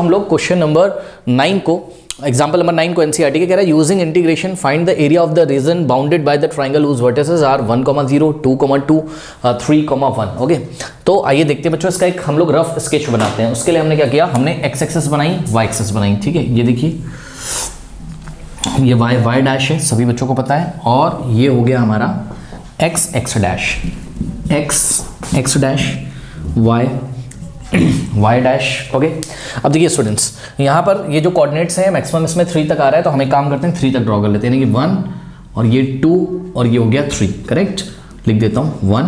हम लोग question number 9 को एग्जाम्पल नंबर 9 को एनसीईआरटी के कह रहा है using integration find the area of the region bounded by the triangle whose vertices are 1,0, 2,2, 3,1। Okay, तो आइए देखते हैं बच्चों इसका एक हम लोग रफ स्केच बनाते हैं। उसके लिए हमने क्या किया, हमने एक्स एक्सेस बनाई, वाई एक्सेस बनाई। ठीक है, ये देखिए ये वाई डैश है, सभी बच्चों को पता है, और ये हो गया हमारा x dash, x dash, y dash. Okay, अब देखिए स्टूडेंट्स, यहाँ पर ये जो कोऑर्डिनेट्स हैं मैक्सिमम इसमें 3 तक आ रहा है, तो हम एक काम करते हैं 3 तक ड्रॉ कर लेते हैं, यानी कि 1 और ये 2 और ये हो गया 3। करेक्ट, लिख देता हूँ 1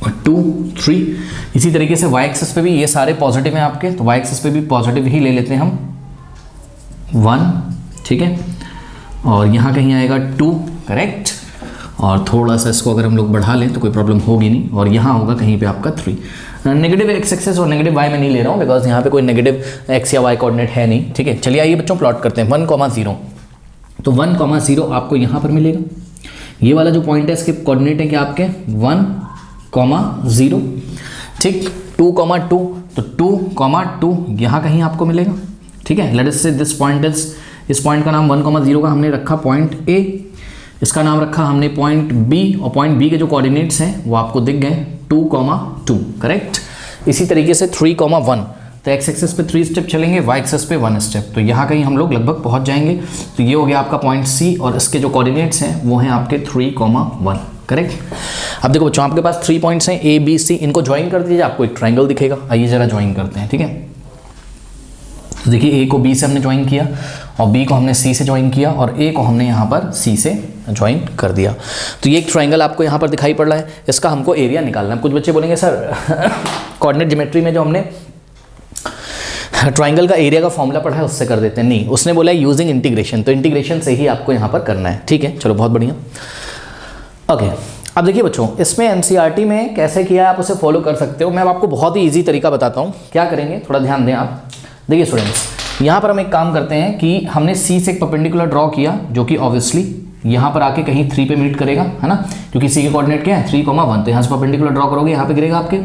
और 2, 3। इसी तरीके से वाई एक्सेस पे भी ये सारे पॉजिटिव हैं आपके, तो वाई एक्सेस पे भी पॉजिटिव ही ले लेते हैं हम 1। ठीक है, और यहाँ कहीं आएगा 2। करेक्ट, और थोड़ा सा इसको अगर हम लोग बढ़ा लें तो कोई प्रॉब्लम होगी नहीं, और यहाँ होगा कहीं पे आपका 3। नेगेटिव एक्स एक्सेस और नेगेटिव वाई में नहीं ले रहा हूँ बिकॉज यहाँ पे कोई नेगेटिव एक्स या वाई कोऑर्डिनेट है नहीं। ठीक है, चलिए आइए बच्चों प्लॉट करते हैं 1,0। तो 1,0 आपको यहाँ पर मिलेगा, ये वाला जो पॉइंट है इसके कोऑर्डिनेट है क्या आपके 1,0। ठीक, 2,2, तो 2,2 यहाँ कहीं आपको मिलेगा। ठीक है, लेट अस से दिस पॉइंट इज, इस पॉइंट का नाम 1,0 का हमने रखा पॉइंट ए, इसका नाम रखा हमने पॉइंट बी, और पॉइंट बी के जो कोऑर्डिनेट्स हैं वो आपको दिख गए 2,2। करेक्ट, इसी तरीके से 3,1, तो एक्स एक्सेस पे 3 स्टेप चलेंगे, वाई एक्सेस पे 1 स्टेप, तो यहाँ कहीं हम लोग लगभग पहुँच जाएंगे। तो ये हो गया आपका पॉइंट सी, और इसके जो कोऑर्डिनेट्स हैं वो हैं आपके 3,1। करेक्ट, अब देखो बच्चों आपके पास 3 पॉइंट्स हैं ए बी सी, इनको ज्वाइन कर दीजिए, आपको एक ट्राइंगल दिखेगा। आइए जरा ज्वाइन करते हैं। ठीक है, तो देखिए ए को बी से हमने ज्वाइन किया, और बी को हमने सी से ज्वाइन किया, और ए को हमने यहाँ पर सी से ज्वाइन कर दिया। तो ये एक ट्राइंगल आपको यहाँ पर दिखाई पड़ रहा है, इसका हमको एरिया निकालना है। कुछ बच्चे बोलेंगे सर कोऑर्डिनेट ज्योमेट्री में जो हमने ट्राइंगल का एरिया का फॉर्मूला पढ़ा है उससे कर देते हैं, नहीं, उसने बोला है यूजिंग इंटीग्रेशन, तो इंटीग्रेशन से ही आपको यहाँ पर करना है। ठीक है, चलो बहुत बढ़िया। ओके, अब देखिए बच्चों इसमें एनसीईआरटी में कैसे किया है आप उसे फॉलो कर सकते हो। मैं आपको बहुत ही ईजी तरीका बताता हूँ, क्या करेंगे थोड़ा ध्यान दें आप। देखिए स्टूडेंट्स, यहाँ पर हम एक काम करते हैं कि हमने सी से एक परपेंडिकुलर ड्रॉ किया, जो कि ऑब्वियसली यहाँ पर आके कहीं 3 पे मीट करेगा, है ना, क्योंकि सी के कोऑर्डिनेट क्या है 3,1, तो यहाँ से परपेंडिकुलर ड्रॉ करोगे, यहाँ पे गिरेगा आपके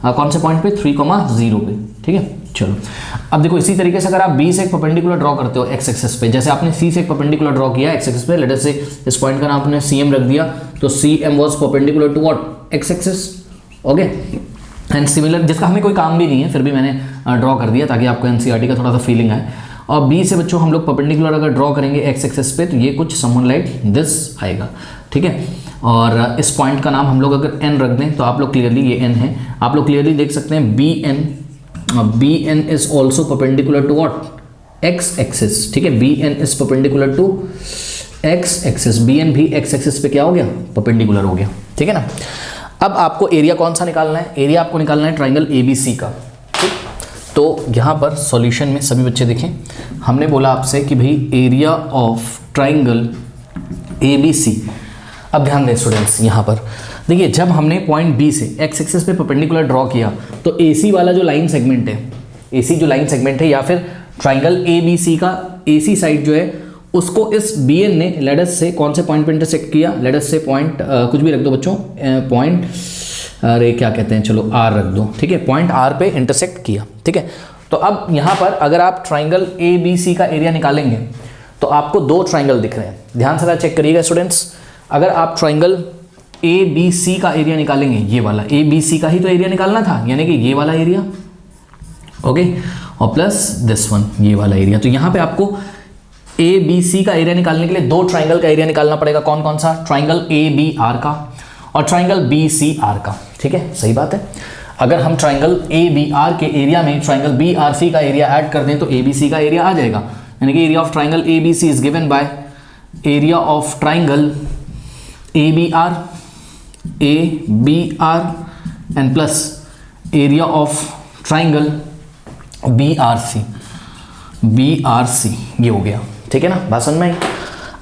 कौन से पॉइंट पे 3,0 पे। ठीक है, चलो अब देखो इसी तरीके से अगर आप बी से एक परपेंडिकुलर ड्रॉ करते हो एक्स एक्सेस पे, जैसे आपने सी से एक परपेंडिकुलर ड्रॉ किया एक्स एक्सेस पे, लेट अस से इस पॉइंट का नाम आपने सी एम रख दिया, तो C M was perpendicular to what, x axis. Okay, and similar, जिसका हमें कोई काम भी नहीं है फिर भी मैंने ड्रॉ कर दिया ताकि आपको एनसीईआरटी का थोड़ा सा फीलिंग आए। और बी से बच्चों हम लोग परपेंडिकुलर अगर ड्रॉ करेंगे एक्स एक्सेस पे, तो ये कुछ समवन लाइक दिस आएगा। ठीक है, और इस पॉइंट का नाम हम लोग अगर एन रख दें, तो आप लोग क्लियरली, ये एन है, आप लोग क्लियरली देख सकते हैं B N is also perpendicular to what, x axis. ठीक है, B N is perpendicular to x axis, B N भी एक्स एक्सिस पे क्या हो गया, परपेंडिकुलर हो गया। ठीक है ना, अब आपको एरिया कौन सा निकालना है, एरिया आपको निकालना है ट्राइंगल एबीसी का। ठीक, तो यहाँ पर सॉल्यूशन में सभी बच्चे देखें, हमने बोला आपसे कि भाई एरिया ऑफ ट्राइंगल एबीसी। अब ध्यान दें स्टूडेंट्स, यहाँ पर देखिए जब हमने पॉइंट बी से एक्स एक्सिस पे परपेंडिकुलर ड्रॉ किया, तो एसी वाला जो लाइन सेगमेंट है, एसी जो लाइन सेगमेंट है, या फिर ट्राइंगल एबीसी का एसी साइड जो है, उसको इस बी एन ने लेडस से कौन से पॉइंट पे इंटरसेक्ट किया, लेडस से पॉइंट कुछ भी रख दो बच्चों, पॉइंट अरे क्या कहते हैं, चलो आर रख दो। ठीक है, पॉइंट आर पे इंटरसेक्ट किया। ठीक है, तो अब यहाँ पर अगर आप ट्राइंगल ए बी सी का एरिया निकालेंगे, तो आपको 2 ट्राइंगल दिख रहे हैं, ध्यान से चेक करिएगा स्टूडेंट्स। अगर आप ट्राइंगल ए बी सी का एरिया निकालेंगे, ये वाला ए बी सी का ही तो एरिया निकालना था, यानी कि ये वाला एरिया, ओके, और प्लस दिस वन, ये वाला एरिया। तो यहाँ पे आपको ए बी सी का एरिया निकालने के लिए 2 ट्राइंगल का एरिया निकालना पड़ेगा। कौन कौन सा, ट्राइंगल ए बी आर का और ट्राइंगल बी सी आर का। ठीक है, सही बात है। अगर हम ट्राइंगल ए बी आर के एरिया में ट्राइंगल बी आर सी का एरिया ऐड कर दें, तो ए बी सी का एरिया आ जाएगा, यानी कि area of triangle A B C is given by area of triangle A B R and plus area of triangle B R C, ये हो गया। ठीक है ना, बात समझ में आई।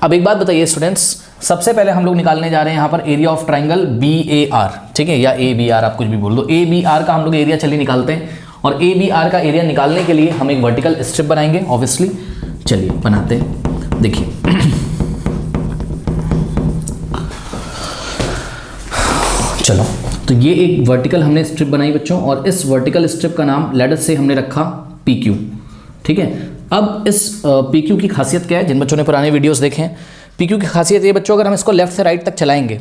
अब एक बात बताइए स्टूडेंट्स, सबसे पहले हम लोग निकालने जा रहे हैं यहाँ पर area of triangle B A R. ठीक है, या ए बी आर, आप कुछ भी बोल दो, ए बी आर का हम लोग एरिया चलिए निकालते हैं, और ए बी आर का एरिया निकालने के लिए हम एक वर्टिकल स्ट्रिप बनाएंगे ऑब्वियसली। चलिए बनाते हैं, देखिए चलो, तो ये एक वर्टिकल हमने स्ट्रिप बनाई बच्चों, और इस वर्टिकल स्ट्रिप का नाम लेट अस से हमने रखा पी क्यू। ठीक है। अब इस PQ की खासियत क्या है, जिन बच्चों ने पुराने वीडियोस देखे हैं, PQ की खासियत ये बच्चों, अगर हम इसको लेफ्ट से राइट तक चलाएंगे,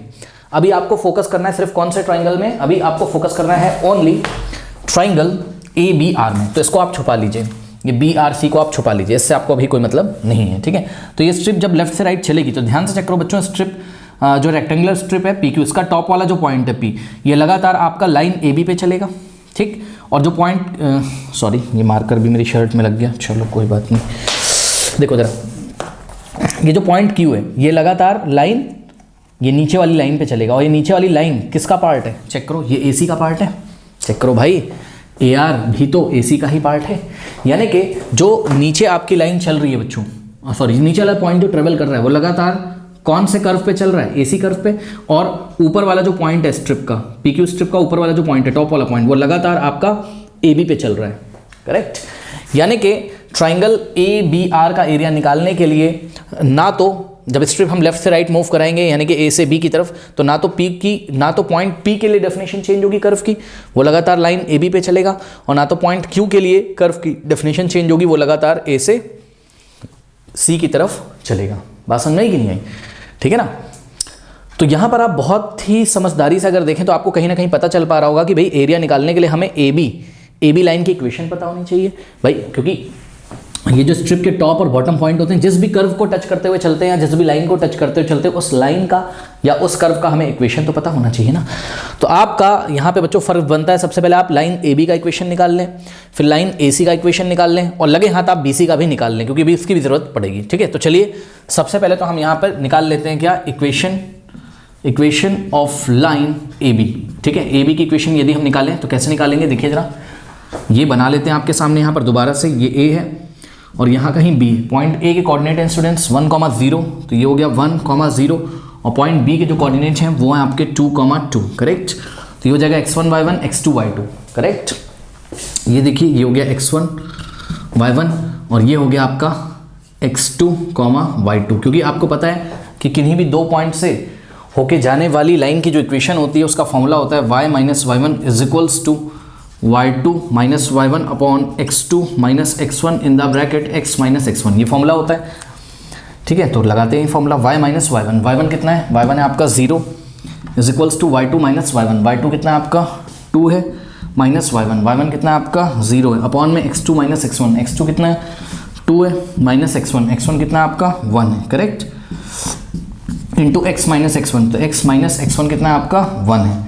अभी आपको फोकस करना है सिर्फ कौन से ट्राइंगल में, अभी आपको फोकस करना है ओनली ट्राइंगल ABR में। तो इसको आप छुपा लीजिए, ये BRC को आप छुपा लीजिए, इससे आपको अभी कोई मतलब नहीं है, ठीक है। तो ये स्ट्रिप जब लेफ्ट से राइट चलेगी तो ध्यान से चेक करो बच्चों, स्ट्रिप जो रेक्टेंगुलर स्ट्रिप है PQ, इसका टॉप वाला जो पॉइंट है P, ये लगातार आपका लाइन AB पे चलेगा, ठीक। और जो पॉइंट सॉरी ये मार्कर भी मेरी शर्ट में लग गया, चलो कोई बात नहीं। देखो जरा, ये जो पॉइंट Q है ये लगातार लाइन ये नीचे वाली लाइन पे चलेगा, और ये नीचे वाली लाइन किसका पार्ट है, चेक करो, ये AC का पार्ट है। चेक करो भाई, AR भी तो AC का ही पार्ट है, यानी कि जो नीचे आपकी लाइन चल रही है बच्चों, सॉरी नीचे वाला पॉइंट जो ट्रेवल कर रहा है वो लगातार कौन से कर्व पे चल रहा है, AC कर्व पे, और ऊपर वाला जो पॉइंट है स्ट्रिप का, PQ स्ट्रिप का ऊपर वाला जो पॉइंट है, टॉप वाला पॉइंट, वो लगातार आपका AB पे चल रहा है, करेक्ट। यानी कि ट्राइंगल ABR का एरिया निकालने के लिए ना तो जब स्ट्रिप हम लेफ्ट से राइट मूव कराएंगे यानी कि A से B की तरफ, तो ना तो पॉइंट P के लिए डेफिनेशन चेंज होगी कर्व की, वो लगातार लाइन AB पे चलेगा, और ना तो पॉइंट Q के लिए कर्व की डेफिनेशन चेंज होगी, वो लगातार A से C की तरफ चलेगा। बात समझ में आई कि नहीं आई, ठीक है ना। तो यहाँ पर आप बहुत ही समझदारी से अगर देखें तो आपको कहीं ना कहीं पता चल पा रहा होगा कि भाई एरिया निकालने के लिए हमें AB लाइन की इक्वेशन पता होनी चाहिए भाई, क्योंकि ये जो स्ट्रिप के टॉप और बॉटम पॉइंट होते हैं, जिस भी कर्व को टच करते हुए चलते हैं या जिस भी लाइन को टच करते हुए चलते हैं, उस लाइन का या उस कर्व का हमें इक्वेशन तो पता होना चाहिए ना। तो आपका यहाँ पे बच्चों फर्क बनता है, सबसे पहले आप लाइन AB का इक्वेशन निकाल लें, फिर लाइन AC का इक्वेशन निकाल लें, और लगे हाथ आप BC का भी निकाल लें, क्योंकि अभी इसकी भी जरूरत पड़ेगी, ठीक है। तो चलिए सबसे पहले तो हम यहाँ पर निकाल लेते हैं क्या, इक्वेशन ऑफ लाइन AB, ठीक है। AB की इक्वेशन यदि हम निकालें तो कैसे निकालेंगे, देखिए जरा, ये बना लेते हैं आपके सामने यहाँ पर दोबारा से, ये A है और यहाँ कहीं B, पॉइंट A के कोऑर्डिनेट हैं स्टूडेंट्स 1,0, तो ये हो गया 1,0, और पॉइंट B के जो कोऑर्डिनेट हैं वो हैं आपके 2,2, करेक्ट। तो ये हो जाएगा x1 y1 x2 y2, correct. ये देखिए ये हो गया x1 y1 और ये हो गया आपका x2 y2, क्योंकि आपको पता है कि किन्हीं भी दो पॉइंट से होके जाने वाली लाइन की जो इक्वेशन होती है उसका फॉर्मूला होता है y minus y1 is equals to y2 minus y1 upon x2 minus x1 in the bracket x minus x1, ये फॉर्मूला होता है, ठीक है। तो लगाते हैं फॉर्मूला y माइनस y1 कितना है, y1 है आपका 0 is equals to y2 minus y2 कितना है आपका 2 है, माइनस y1 कितना है आपका 0 है, अपॉन में x2 माइनस x1 कितना है 2 है, माइनस x1 कितना है आपका 1 है, correct, into x minus x1, तो x माइनस x1 कितना है आपका 1 है,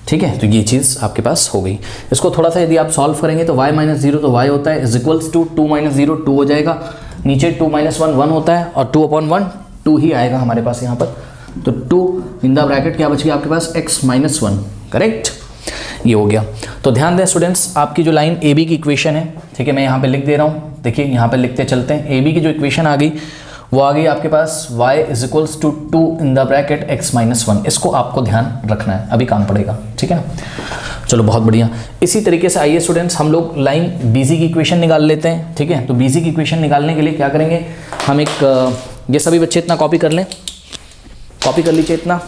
ठीक है। तो ये चीज़ आपके पास हो गई। इसको थोड़ा सा यदि आप सॉल्व करेंगे तो y माइनस 0 तो y होता है इज इक्वल्स टू 2 माइनस 0 2 हो जाएगा, नीचे 2 माइनस 1 होता है, और 2 अपॉन 1 2 ही आएगा हमारे पास यहाँ पर, तो 2 इन द ब्रैकेट क्या बच गया आपके पास x माइनस 1, करेक्ट, ये हो गया। तो ध्यान दें स्टूडेंट्स, आपकी जो लाइन AB की इक्वेशन है, ठीक है, मैं यहाँ पे लिख दे रहा हूँ, देखिए यहाँ पे लिखते चलते हैं, AB की जो इक्वेशन आ गई वो आ गई आपके पास y is equals to 2 in the bracket x minus 1, इसको आपको ध्यान रखना है, अभी काम पड़ेगा, ठीक है ना। चलो बहुत बढ़िया। इसी तरीके से आइए स्टूडेंट्स हम लोग लाइन BC की इक्वेशन निकाल लेते हैं, ठीक है। तो BC की इक्वेशन निकालने के लिए क्या करेंगे हम, एक ये सभी बच्चे इतना कॉपी कर लें, कॉपी कर लीजिए, इतना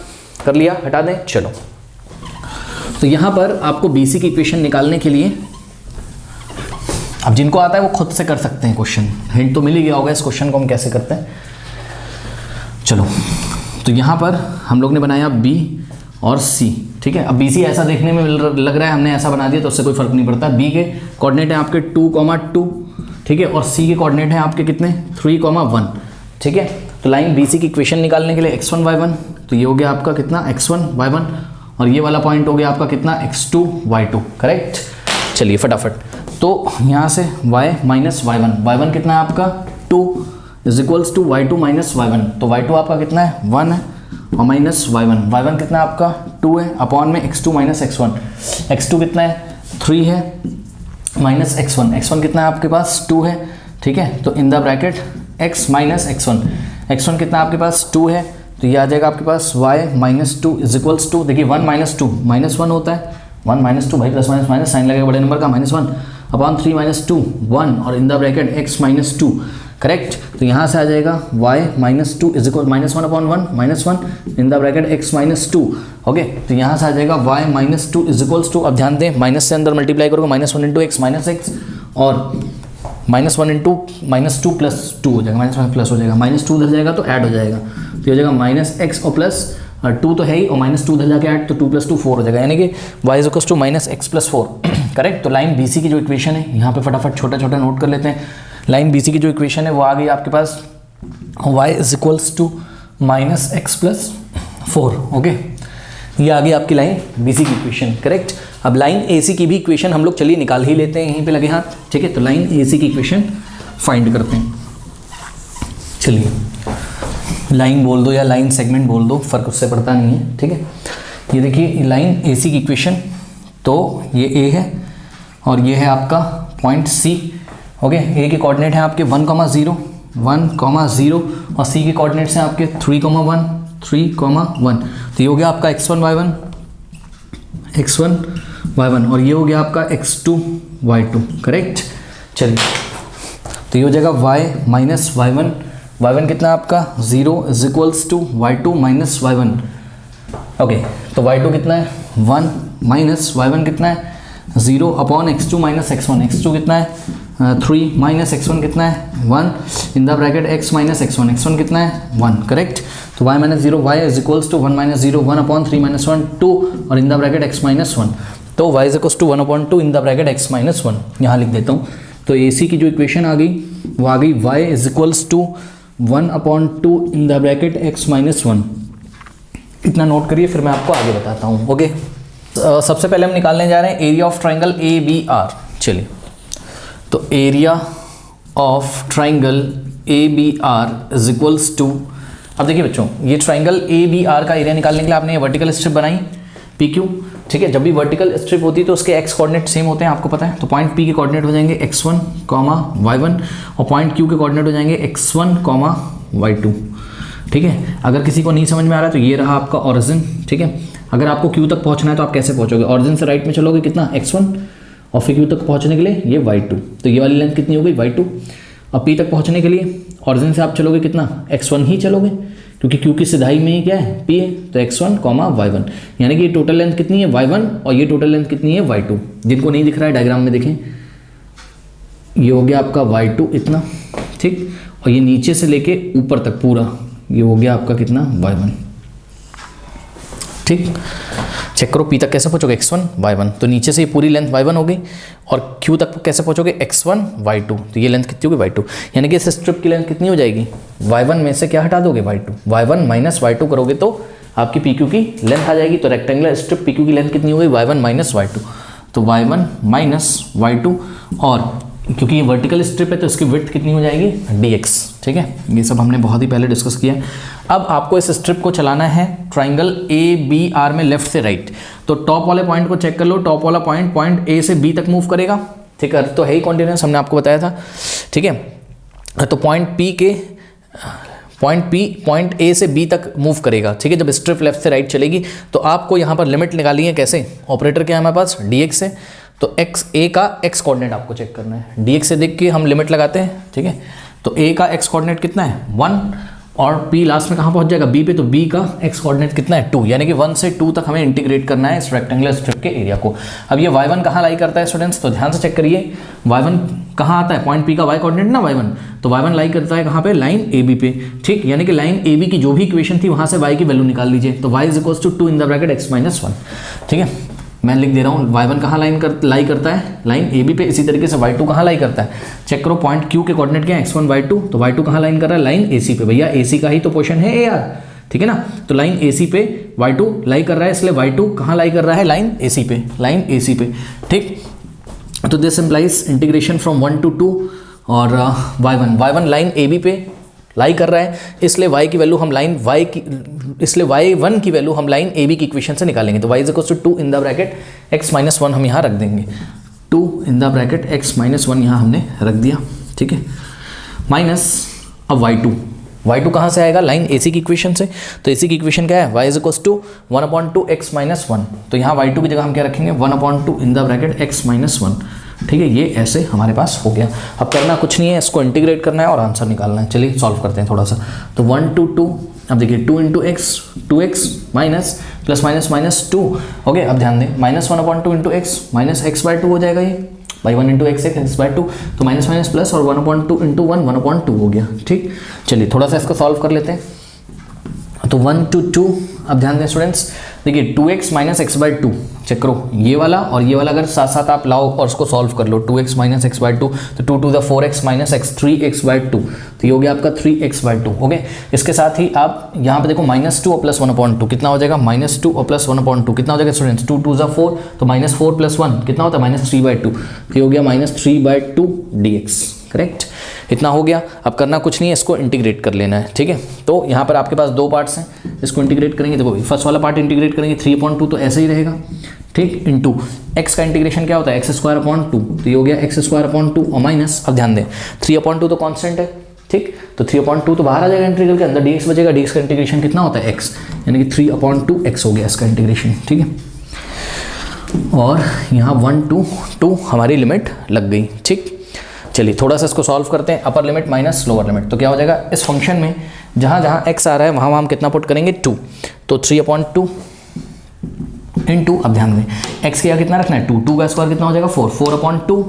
कर लिया, हटा दें, चलो। तो यहाँ पर आपको BC की इक्वेशन निकालने के लिए, अब जिनको आता है वो खुद से कर सकते हैं, क्वेश्चन हिंट तो मिल ही गया होगा इस क्वेश्चन को हम कैसे करते हैं। चलो तो यहाँ पर हम लोग ने बनाया B और C, ठीक है। अब BC ऐसा देखने में लग रहा है, हमने ऐसा बना दिया तो उससे कोई फर्क नहीं पड़ता। B के कोऑर्डिनेट हैं आपके 2,2, ठीक है, और C के कोऑर्डिनेट हैं आपके कितने 3,1, ठीक है। तो लाइन BC की इक्वेशन निकालने के लिए x1 y1, तो ये हो गया आपका कितना x1 y1, और ये वाला पॉइंट हो गया आपका कितना x2 y2, करेक्ट। चलिए फटाफट, तो यहाँ से y माइनस y1 कितना है आपका 2 is equals to y2 minus y1, तो y2 आपका कितना है 1 है, और माइनस y1 कितना है आपका 2 है, अपॉन में x2 माइनस x2 कितना है 3 है, माइनस x1 कितना है आपके पास 2 है, ठीक है। तो इन the bracket x minus x1 कितना आपके पास 2 है, तो ये आ जाएगा आपके पास y minus 2 is equals to, देखिए 1 माइनस 2 माइनस 1 होता है, 1 माइनस 2 भाई, प्लस माइनस माइनस साइन लगेगा बड़े नंबर का, माइनस 1 अपॉन 3 माइनस 2 1, और in the bracket x minus 2, correct. तो यहाँ से आ जाएगा y minus 2 is equal minus 1 upon 1 minus 1 in the bracket x minus 2, okay. तो यहाँ से आ जाएगा y minus 2 is equals to, अब ध्यान दें माइनस से अंदर मल्टीप्लाई करोगे, minus 1 into x minus x, और -1 इंटू -2 + 2 हो जाएगा, -1 प्लस हो जाएगा, -2 उधर जाएगा तो ऐड हो जाएगा, तो हो जाएगा -x और +2 तो है ही, और -2 उधर जाके ऐड, तो 2 + 2 4 हो जाएगा, यानी कि y is equals to -x + 4। Correct. तो लाइन BC की जो इक्वेशन है यहाँ पे फटाफट छोटा छोटा नोट कर लेते हैं। लाइन BC की जो इक्वेशन है वो आ गई आपके पास y is equals to -x + 4। Okay, ये आ गई आपकी लाइन BC की इक्वेशन। करेक्ट। अब लाइन AC की भी इक्वेशन हम लोग चलिए निकाल ही लेते हैं, यहीं पे लगे हाथ। ठीक है, तो लाइन AC की इक्वेशन फाइंड करते हैं। चलिए, लाइन बोल दो या लाइन सेगमेंट बोल दो, फर्क उससे पड़ता नहीं है। ठीक है, ये देखिए लाइन AC की इक्वेशन, तो ये A है और ये है आपका पॉइंट C। ओके, A के कोऑर्डिनेट हैं आपके 1, 0, 1, 0 और C के कोऑर्डिनेट्स हैं आपके 3, 1, 3, 1। तो ये हो गया आपका x1, y1 और ये हो गया आपका x2, y2। करेक्ट। चलिए, तो ये हो जाएगा y - y1, y1 कितना आपका 0 is equals to y2 - y1। Okay, तो y2 कितना है 1 माइनस y1 कितना है 0 अपॉन x2 - x1। x2 कितना है 3 माइनस x1 कितना है 1 in the bracket x - x1। x1 कितना है 1। करेक्ट। तो y - 0 y is equals to 1 - 0 1 upon 3 - 1 2 और इन द ब्रैकेट x - 1। तो y is equals to 1 upon 2 in the bracket x - 1। यहाँ लिख देता हूँ। तो AC की जो इक्वेशन आ गई वो आ गई y is equals to 1 upon 2 in the bracket x - 1। इतना नोट करिए, फिर मैं आपको आगे बताता हूँ। ओके, सबसे पहले हम निकालने जा रहे हैं एरिया ऑफ ट्राइंगल ABR। चलिए, तो area of triangle ABR is equals to, अब देखिए बच्चों, ये ट्राइंगल ABR का एरिया निकालने के लिए आपने ये वर्टिकल स्ट्रिप बनाई PQ। ठीक है, जब भी वर्टिकल स्ट्रिप होती है तो उसके x कोऑर्डिनेट सेम होते हैं, आपको पता है। तो पॉइंट P के कोऑर्डिनेट हो जाएंगे x1, y1 और पॉइंट Q के कोऑर्डिनेट हो जाएंगे x1, y2। ठीक है, अगर किसी को नहीं समझ में आ रहा है तो ये रहा आपका ओरिजिन। ठीक है, अगर आपको Q तक पहुंचना है तो आप कैसे पहुंचोगे, ओरिजिन से राइट में चलोगे कितना x1 और फिर Q तक पहुंचने के लिए ये y2, तो ये वाली लेंथ कितनी हो गई y2। अब P तक पहुंचने के लिए ओरिजिन से आप चलोगे कितना x1 ही चलोगे, क्योंकि Q की सिधाई में ही क्या है P है, तो x1, y1, यानी कि ये टोटल लेंथ कितनी है y1 और ये टोटल लेंथ कितनी है y2। जिनको नहीं दिख रहा है डायग्राम में देखें, ये हो गया आपका y2 इतना। ठीक, और ये नीचे से लेके ऊपर तक पूरा ये हो गया आपका कितना y1। ठीक, चेक करो P तक कैसे पहुंचोगे x1, y1, तो नीचे से ये पूरी लेंथ y1 हो गई, और Q तक कैसे पहुंचोगे x1, y2, तो ये लेंथ कितनी होगी y2, यानी कि इस स्ट्रिप की लेंथ कितनी हो जाएगी y1 में से क्या हटा दोगे y2, y1 माइनस y2 करोगे तो आपकी PQ की लेंथ आ जाएगी। तो रेक्टेंगुलर स्ट्रिप PQ की लेंथ कितनी हो गई y1 माइनस y2, तो y1 माइनस y2, और क्योंकि ये वर्टिकल स्ट्रिप है तो इसकी विड्थ कितनी हो जाएगी dx। ठीक है, ये सब हमने बहुत ही पहले डिस्कस किया। अब आपको इस स्ट्रिप को चलाना है ट्राइंगल ABR में लेफ्ट से राइट। तो टॉप वाले पॉइंट को चेक कर लो, टॉप वाला पॉइंट A से B तक मूव करेगा। ठीक है, तो है ही कॉन्टिन्यूस, हमने आपको बताया था। ठीक है, तो पॉइंट A से B तक मूव करेगा। ठीक है, जब स्ट्रिप लेफ्ट से राइट चलेगी तो आपको यहाँ पर लिमिट निकाली है कैसे, ऑपरेटर क्या है हमारे पास dx से, तो A का x कोऑर्डिनेट आपको चेक करना है। dx से देख के हम लिमिट लगाते हैं। ठीक है, तो A का x कोऑर्डिनेट कितना है 1 और P लास्ट में कहाँ पहुँच जाएगा B पे, तो B का x कोऑर्डिनेट कितना है 2, यानी कि 1 से 2 तक हमें इंटीग्रेट करना है इस रेक्टेंगुलर स्ट्रिप के एरिया को। अब ये y1 कहाँ लाई करता है स्टूडेंट्स, तो ध्यान से चेक करिए, y1 कहाँ आता है, पॉइंट P का y कोऑर्डिनेट ना y1, तो y1 लाई करता है कहाँ पे, लाइन AB पे। ठीक, यानी कि लाइन AB की जो भी इक्वेशन थी वहाँ से y की वैल्यू निकाल लीजिए, तो y is equals to 2 in the bracket x minus 1। ठीक है, मैं लिख दे रहा हूँ y1 कहाँ लाई करता है, लाइन AB पे। इसी तरीके से y2 कहाँ लाई करता है, चेक करो, पॉइंट Q के कोऑर्डिनेट क्या है x1, y2, तो y2 कहाँ लाइन कर रहा है, लाइन AC पे। भैया AC का ही तो पोर्शन है यार, ठीक है ना, तो लाइन AC पे y2 लाई कर रहा है, इसलिए y2 कहाँ लाई कर रहा है, लाइन AC पे, लाइन AC पे। ठीक, तो this implies integration from 1 to 2 और y1 लाइन AB पे लाई कर रहा है, इसलिए y की वैल्यू हम लाइन इसलिए y1 की वैल्यू हम लाइन AB की इक्वेशन से निकालेंगे। तो y is equals to 2 in the bracket x minus 1 हम यहाँ रख देंगे, 2 in the bracket x minus 1 यहाँ हमने रख दिया। ठीक है, माइनस अब y2 कहाँ से आएगा, लाइन AC की इक्वेशन से। तो AC की इक्वेशन क्या है, y is equals to 1/2 x minus 1, तो यहाँ y2 की जगह हम क्या रखेंगे 1/2 इन द ब्रैकेट x माइनस 1। ठीक है, ये ऐसे हमारे पास हो गया। अब करना कुछ नहीं है, इसको इंटीग्रेट करना है और आंसर निकालना है। चलिए सॉल्व करते हैं थोड़ा सा। तो 1 to 2, अब देखिए 2 into x, 2x minus plus minus minus 2। Okay, अब ध्यान दें, -1/2 इंटू एक्स माइनस x/2 हो जाएगा ये, y1 into x x bye 2, तो माइनस माइनस प्लस और 1/2 इंटू 1 1/2 हो गया। ठीक, चलिए थोड़ा सा इसको सॉल्व कर लेते हैं। तो 1 to 2, अब ध्यान दें स्टूडेंट्स, देखिए 2x minus x by 2, check करो ये वाला और ये वाला अगर साथ साथ आप लाओ और उसको सॉल्व कर लो, 2x माइनस एक्स बाई 2, तो 2 to the 4x minus x 3x by 2, तो ये हो गया आपका 3x बाई 2। ओके, इसके साथ ही आप यहाँ पे देखो -2 और प्लस 1/2 कितना हो जाएगा, -2 और प्लस 1/2 कितना हो जाएगा स्टूडेंट्स, 2 to the 4, तो -4 प्लस 1 कितना होता है -3 बाई 2, तो ये हो गया -3 बाई 2 dx। करेक्ट, इतना हो गया। अब करना कुछ नहीं है, इसको इंटीग्रेट कर लेना है। ठीक है, तो यहाँ पर आपके पास दो पार्ट्स हैं, इसको इंटीग्रेट करेंगे। देखो फर्स्ट वाला पार्ट इंटीग्रेट करेंगे 3/2 तो ऐसे ही रहेगा। ठीक, इंटू एक्स का इंटीग्रेशन क्या होता है x² 2, तो ये हो गया x² 2 और माइनस, अब ध्यान दें 3/2 तो कांस्टेंट है। ठीक, तो 3/2 तो बाहर आ जाएगा इंटीग्रल के अंदर, dx बचेगा, dx का इंटीग्रेशन कितना होता है x, यानी कि 3/2 x हो गया इसका इंटीग्रेशन। ठीक है, और यहाँ 1 to 2 हमारी लिमिट लग गई। ठीक, चलिए थोड़ा सा इसको सॉल्व करते हैं, upper limit minus lower limit, तो क्या हो जाएगा इस फंक्शन में जहाँ जहाँ x आ रहा है वहाँ हम कितना पुट करेंगे 2, तो 3/2 इंटू, अब ध्यान दें x के यहाँ कितना रखना है 2, 2 का स्क्वायर कितना हो जाएगा 4, 4/2,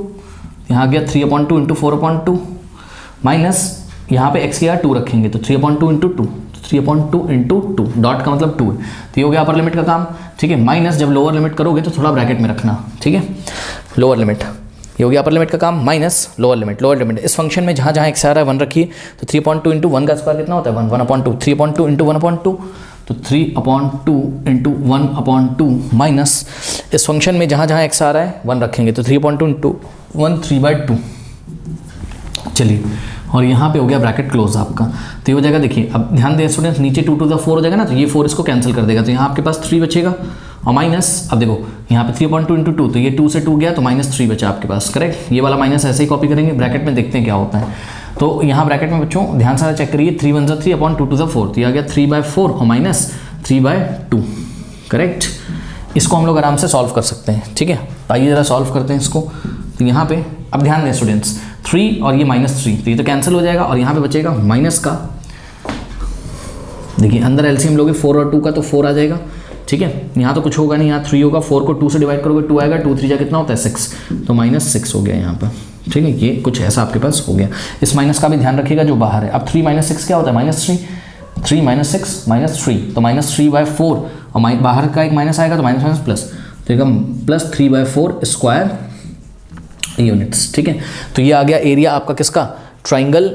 यहाँ गया 3/2 इंटू 4/2 माइनस यहाँ पे x के यहाँ 2 रखेंगे तो 3/2 इंटू 2, 3/2 इंटू 2, डॉट का मतलब 2 है, तो ये हो गया अपर लिमिट का काम। ठीक है, माइनस जब लोअर लिमिट करोगे तो थोड़ा ब्रैकेट में रखना। ठीक है, लोअर लिमिट ये हो गया अपर लिमिट का काम, minus lower limit. Lower limit इस फंक्शन में जहाँ जहाँ x आ रहा है 1 रखिए, तो 3/2 इंटू 1 का स्क्वायर कितना होता है 1, 1/2, 3/2 इंटू 1/2, तो 3/2 इंटू 1/2 माइनस इस फंक्शन में जहाँ जहाँ x आ रहा है 1 रखेंगे, तो 3/2 इंटू 1 3/2। चलिए, और यहाँ पे हो गया ब्रैकेट क्लोज आपका, तो ये हो जाएगा। देखिए अब ध्यान दें स्टूडेंट्स, नीचे 2 to the 4 हो जाएगा ना, तो ये 4 इसको कैंसिल कर देगा, तो यहाँ आपके पास 3 बचेगा और माइनस, अब देखो यहाँ पे 3/2 इंटू 2, तो ये 2 से 2 गया तो -3 बचा आपके पास। करेक्ट, ये वाला माइनस ऐसे ही कॉपी करेंगे, ब्रैकेट में देखते हैं क्या होता है। तो यहाँ ब्रैकेट में बच्चों ध्यान से चेक करिए, 3 1 3/2 to the 4, तो ये आ गया 3/4 और माइनस 3/2। करेक्ट, इसको हम लोग आराम से सॉल्व कर सकते हैं। ठीक है, आइए ज़रा सॉल्व करते हैं इसको। तो यहाँ पे अब ध्यान दें स्टूडेंट्स, 3 और ये -3, तो ये तो कैंसिल हो जाएगा और यहाँ पे बचेगा माइनस का, देखिए अंदर एलसीएम लोगे 4 और 2 का, तो 4 आ जाएगा। ठीक है, यहाँ तो कुछ होगा नहीं, यहाँ 3 होगा, 4 को 2 से डिवाइड करोगे 2 आएगा, 2 3 जा कितना होता है 6, तो -6 हो गया यहाँ पर। ठीक है, ये कुछ ऐसा आपके पास हो गया। इस माइनस का भी ध्यान रखिएगा जो बाहर है। अब 3 - 6 क्या होता है -3, 3 - 6 -3, तो -3/4 और बाहर का एक माइनस आएगा तो माइनस माइनस प्लस, तो एकदम प्लस 3/4 स्क्वायर यूनिट्स। ठीक है, तो ये आ गया एरिया आपका किसका, ट्राइंगल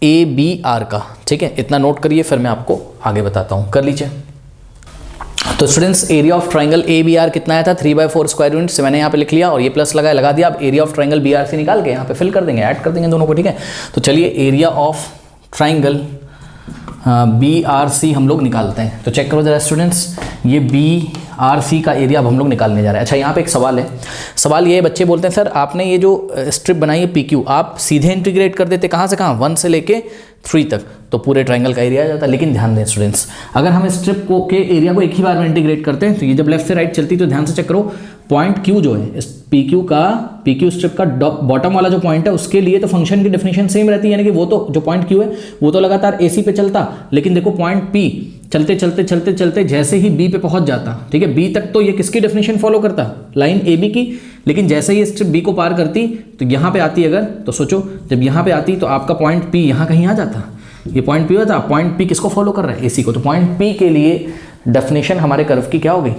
ABR का। ठीक है, इतना नोट करिए, फिर मैं आपको आगे बताता हूँ, कर लीजिए। तो students area of triangle ABR कितना आया था 3/4 स्क्वायर यूनिट से, मैंने यहाँ पे लिख लिया और ये प्लस लगा दिया। अब एरिया ऑफ ट्राइंगल BRC निकाल के यहाँ पे फिल कर देंगे, ऐड कर देंगे दोनों को। ठीक है, तो चलिए एरिया ऑफ ट्राइंगल BRC हम लोग निकालते हैं। तो चेक करो जरा स्टूडेंट्स, ये BRC का एरिया अब हम लोग निकालने जा रहे हैं। अच्छा, यहाँ पे एक सवाल है, सवाल ये बच्चे बोलते हैं सर आपने ये जो स्ट्रिप बनाई है PQ, आप सीधे इंटीग्रेट कर देते कहाँ से कहाँ, 1 से लेके 3 तक, तो पूरे ट्राइंगल का एरिया आ जाता है। लेकिन ध्यान दें स्टूडेंट्स, अगर हम स्ट्रिप को के एरिया को एक ही बार में इंटीग्रेट करते हैं, तो ये जब लेफ्ट से राइट चलती है, तो ध्यान से चेक करो, पॉइंट Q जो है इस PQ स्ट्रिप का बॉटम वाला जो पॉइंट है, उसके लिए तो फंक्शन की डेफिनेशन सेम रहती है, यानी कि वो तो जो पॉइंट Q है वो तो लगातार AC पे चलता, लेकिन देखो पॉइंट P चलते चलते चलते चलते जैसे ही B पे पहुंच जाता, ठीक है, B तक तो ये किसकी डेफिनेशन फॉलो करता, लाइन AB की, लेकिन जैसे ही स्ट्रिप B को पार करती तो यहाँ पे आती अगर, तो सोचो जब यहाँ पे आती तो आपका पॉइंट P यहाँ कहीं आ जाता, ये पॉइंट P होता, पॉइंट P किसको फॉलो कर रहा है, AC को, तो पॉइंट P के लिए डेफिनेशन हमारे कर्व की क्या हो गई,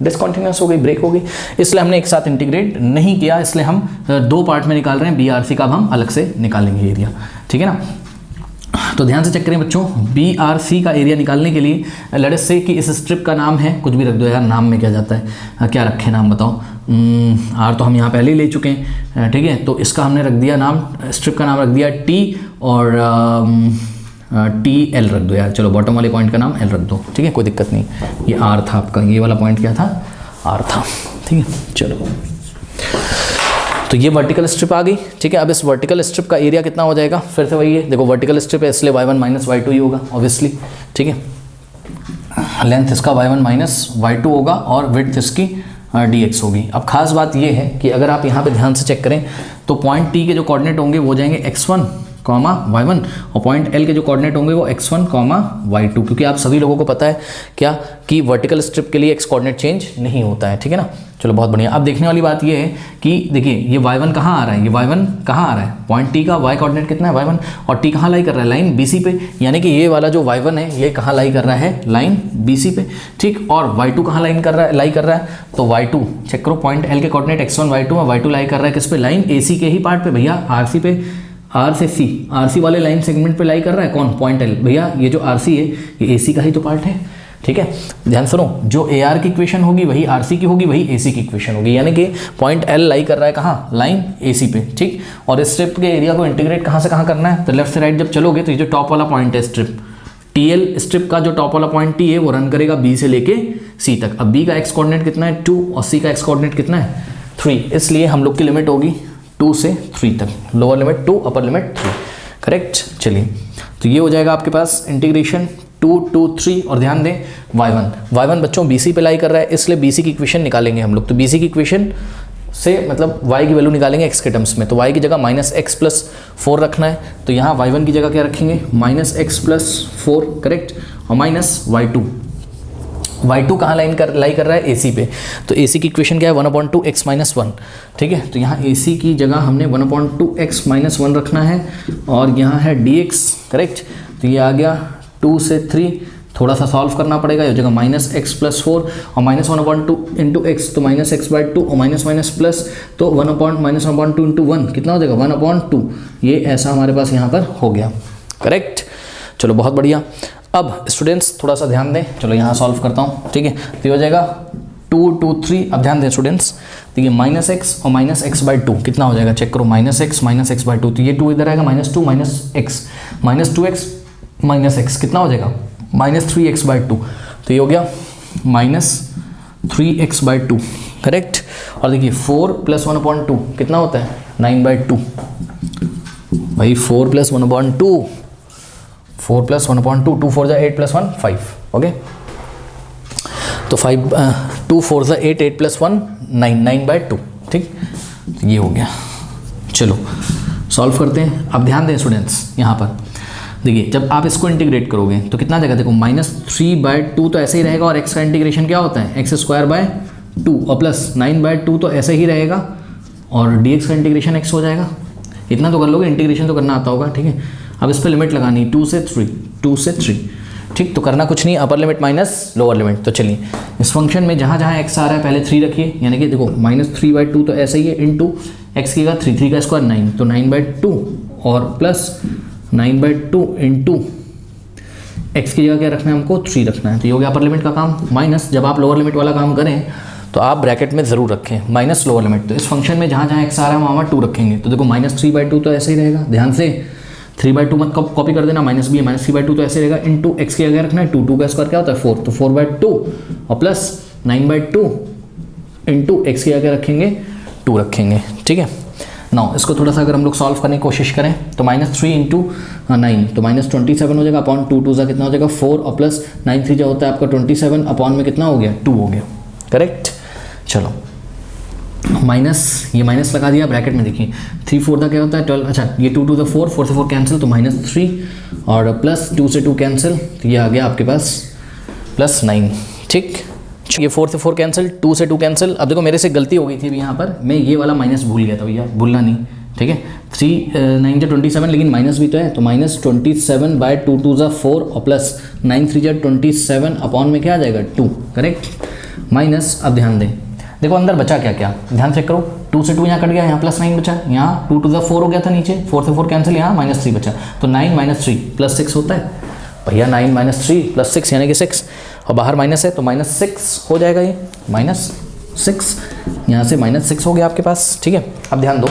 डिसकंटिन्यूअस हो गई, ब्रेक हो गई, इसलिए हमने एक साथ इंटीग्रेट नहीं किया, इसलिए हम 2 पार्ट में निकाल रहे हैं। BRC का अब हम अलग से निकालेंगे एरिया, ठीक है ना। तो ध्यान से चेक करें बच्चों, BRC का एरिया निकालने के लिए लेट्स से कि इस स्ट्रिप का नाम है, कुछ भी रख दो यार, नाम में क्या जाता है, क्या रखें नाम बताओ, R तो हम यहाँ पहले ही ले चुके हैं, ठीक है, तो इसका हमने रख दिया नाम, स्ट्रिप का नाम रख दिया T और TL रख दो यार, चलो बॉटम वाले पॉइंट का नाम L रख दो, ठीक है, कोई दिक्कत नहीं। ये R था आपका, ये वाला पॉइंट क्या था, R था, ठीक है। चलो तो ये वर्टिकल स्ट्रिप आ गई, ठीक है। अब इस वर्टिकल स्ट्रिप का एरिया कितना हो जाएगा, फिर से वही है, देखो वर्टिकल स्ट्रिप है इसलिए y1 - y2 ही होगा ऑब्वियसली, ठीक है। लेंथ इसका y1 - y2 होगा और विड्थ इसकी dx होगी। अब खास बात ये है कि अगर आप यहाँ पे ध्यान से चेक करें तो पॉइंट T के जो कोऑर्डिनेट होंगे वो जाएंगे x1 कॉमा y1 और पॉइंट L के जो कोऑर्डिनेट होंगे वो x1 कॉमा y2, क्योंकि आप सभी लोगों को पता है क्या कि वर्टिकल स्ट्रिप के लिए x कोऑर्डिनेट चेंज नहीं होता है, ठीक है ना। चलो बहुत बढ़िया। अब देखने वाली बात ये है कि देखिए ये y1 कहाँ आ रहा है, ये y1 कहाँ आ रहा है, पॉइंट T का y कोऑर्डिनेट कितना है y1, और T कहाँ लाई कर रहा है, लाइन BC पे, यानी कि ये वाला जो y1 है ये कहाँ लाई कर रहा है, लाइन BC पे, ठीक। और y2 कहाँ लाई कर रहा है, तो y2 चेक करो, पॉइंट L के कोऑर्डिनेट x1 y2 और y2 लाई कर रहा है किस पे, लाइन AC के ही पार्ट पे भैया, RC पे, R से C, RC वाले लाइन सेगमेंट पे लाई कर रहा है कौन, पॉइंट L। भैया ये जो RC है ये AC का ही तो पार्ट है, ठीक है। ध्यान सुनो, जो AR की इक्वेशन होगी वही RC की होगी, वही AC की इक्वेशन होगी, यानी कि पॉइंट L लाई कर रहा है कहाँ, लाइन AC पे, ठीक। और इस स्ट्रिप के एरिया को इंटीग्रेट कहाँ से कहाँ करना है, तो लेफ्ट से राइट जब चलोगे तो ये जो टॉप वाला पॉइंट है स्ट्रिप TL स्ट्रिप का जो टॉप वाला पॉइंट T है वो रन करेगा B से लेके C तक। अब B का x कोऑर्डिनेट कितना है 2 और C का x कोऑर्डिनेट कितना है 3, इसलिए हम लोग की लिमिट होगी 2 से 3 तक, lower limit 2 upper limit 3, correct. चलिए तो ये हो जाएगा आपके पास इंटीग्रेशन 2 to 3, और ध्यान दें y1 बच्चों BC पे लाई कर रहा है, इसलिए BC की इक्वेशन निकालेंगे हम लोग। तो BC की इक्वेशन से मतलब y की वैल्यू निकालेंगे x के टर्म्स में, तो y की जगह -x+4 रखना है, तो यहाँ y1 की जगह क्या रखेंगे -x+4, करेक्ट, और y2 कहाँ लाई कर रहा है AC पे, तो AC की इक्वेशन क्या है 1/2x-1, ठीक है। तो यहाँ AC की जगह हमने 1/2x-1 रखना है, और यहाँ है dx, करेक्ट। तो ये आ गया 2 से 3, थोड़ा सा सॉल्व करना पड़ेगा, ये जगह -x+4 और -1/2 इंटू x, तो -x/2 और माइनस प्लस, तो -1/2 इंटू 1 कितना हो जाएगा 1/2, ये ऐसा हमारे पास यहाँ पर हो गया, करेक्ट। चलो बहुत बढ़िया। अब स्टूडेंट्स थोड़ा सा ध्यान दें, चलो यहाँ सॉल्व करता हूँ, ठीक है। तो ये हो जाएगा 2 to 3, अब ध्यान दें स्टूडेंट्स, देखिए -x और -x/2 कितना हो जाएगा, चेक करो, -x तो ये 2 इधर आएगा, -2x -x कितना हो जाएगा -3x/2, तो ये हो गया -3x/2, करेक्ट। और देखिए 4 + 1/2 कितना होता है 9/2, भाई 4 + 1/2, 4 + 1/2, 2 4 8 + 1 5, ओके। तो 2 4 8, 8 + 1 9/2, ठीक, ये हो गया। चलो सॉल्व करते हैं। अब ध्यान दें स्टूडेंट्स, यहाँ पर देखिए जब आप इसको इंटीग्रेट करोगे तो कितना जाएगा, देखो -3/2 तो ऐसे ही रहेगा, और x का इंटीग्रेशन क्या होता है x²/2, और प्लस 9/2 तो ऐसे ही रहेगा, और dx का इंटीग्रेशन x हो जाएगा। इतना तो कर लोगे, इंटीग्रेशन तो करना आता होगा, ठीक है। अब इस पर लिमिट लगानी 2 से 3, ठीक। तो करना कुछ नहीं, upper limit minus lower limit. तो चलिए इस फंक्शन में जहाँ जहाँ x आ रहा है पहले 3 रखिए, यानी कि देखो -3/2 तो ऐसे ही है, इंटू x की जगह 3 का स्क्वायर 9, तो 9/2 और प्लस 9/2 इंटू x की जगह क्या रखना है हमको 3 रखना है, तो ये हो गया अपर लिमिट का काम। माइनस जब आप लोअर लिमिट वाला काम करें तो आप ब्रैकेट में ज़रूर रखें माइनस लोअर लिमिट। तो इस फंक्शन में जहाँ जहाँ x आ रहा है वहाँ 2 रखेंगे, तो देखो -3/2 तो ऐसे ही रहेगा, ध्यान से 3/2 मत कॉपी कर देना, माइनस भी है, -3/2 तो ऐसे रहेगा, इंटू x की जगह रखना है 2 का स्क्वायर क्या होता है 4, तो 4/2 और प्लस 9/2 इंटू x की जगह रखेंगे 2 रखेंगे, ठीक है। नाउ इसको थोड़ा सा अगर हम लोग सॉल्व करने की कोशिश करें तो -3 इंटू 9 तो -27 हो जाएगा, अपॉन 2 सा कितना हो जाएगा 4, और प्लस 9 3 जो होता है आपका 27, अपॉन में कितना हो गया 2 हो गया, करेक्ट। चलो माइनस, ये माइनस लगा दिया ब्रैकेट में, देखिए 3 4 का क्या होता है 12, अच्छा ये 2 to 4, 4 से 4 कैंसिल, तो -3 और प्लस 2 से 2 कैंसिल, तो ये आ गया आपके पास +9, ठीक। ये 4 से 4 कैंसिल, 2 से 2 कैंसिल। अब देखो मेरे से गलती हो गई थी अभी यहाँ पर, मैं ये वाला माइनस भूल गया था भैया, भूलना नहीं, ठीक है। 3 9 × 27, लेकिन माइनस भी तो है, तो -27/2 2 = 4 और प्लस 9 3 × 27, अपॉन में क्या आ जाएगा 2, करेक्ट, माइनस। अब ध्यान दें, देखो अंदर बचा क्या क्या, ध्यान चेक करो, 2 से 2 यहाँ कट गया, यहाँ +9 बचा, यहाँ 2 = 4 हो गया था नीचे, 4 से 4 कैंसिल, यहाँ -3 बचा, तो 9 - 3 +6 होता है भैया, 9 - 3 +6 यानी कि 6, और बाहर माइनस है तो -6 हो जाएगा, ये -6, यहाँ से -6 हो गया आपके पास, ठीक है। अब ध्यान दो,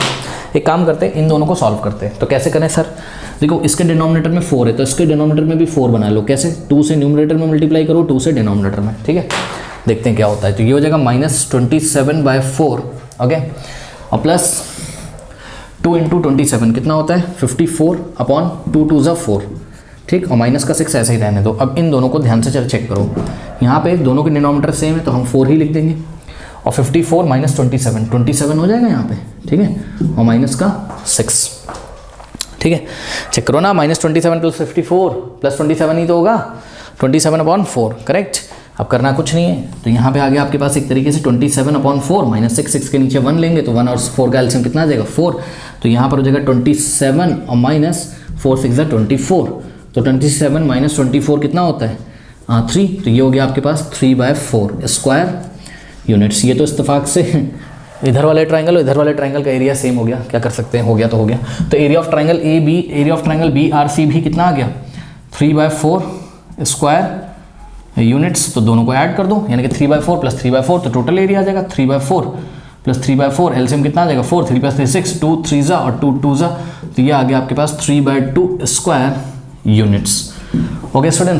एक काम करते हैं, इन दोनों को सॉल्व करते हैं। तो कैसे करें सर, देखो इसके डिनोमिनेटर में 4 है, तो इसके डिनोमिनेटर में भी 4 बना लो, कैसे 2 से न्यूमरेटर में मल्टीप्लाई करो, 2 से डिनोमिनेटर में, ठीक है। देखते हैं क्या होता है, तो ये हो जाएगा -27/4, ओके, और प्लस 2 × 27 कितना होता है 54, अपॉन 2 2 = 4, ठीक, और माइनस का 6 ऐसे ही रहने दो। अब इन दोनों को ध्यान से चेक करो, यहाँ पे दोनों के डिनोमिनेटर सेम है तो हम 4 ही लिख देंगे, और 54 - 27 हो जाएगा यहाँ पे, ठीक है, और माइनस का 6, ठीक है, चेक करो ना, -27 + 54 + 27 ही तो होगा, 27/4, करेक्ट। अब करना कुछ नहीं है, तो यहाँ पे आ गया आपके पास एक तरीके से 27/4 -6 के नीचे 1 लेंगे तो 1 और 4 का एलसीएम कितना आ जाएगा 4, तो यहाँ पर हो जाएगा 27 और -4 6 = 24, तो 27 - 24 कितना होता है 3, तो ये हो गया आपके पास 3/4 स्क्वायर यूनिट्स। ये तो इत्तेफाक से इधर वाले ट्राइंगल और इधर वाले ट्राइंगल का एरिया सेम हो गया, क्या कर सकते हैं, हो गया तो हो गया। तो एरिया ऑफ ट्राइंगल BRC भी कितना आ गया 3/4 स्क्वायर यूनिट्स, तो दोनों को ऐड कर दो, यानी कि 3/4 + 3/4, तो टोटल एरिया आ जाएगा 3/4 + 3/4, एलसीएम कितना आ जाएगा 4, 3 + 3 6, 2 3 और 2 2, तो ये आ गया आपके पास 3/2 स्क्वायर यूनिट्स। Okay student.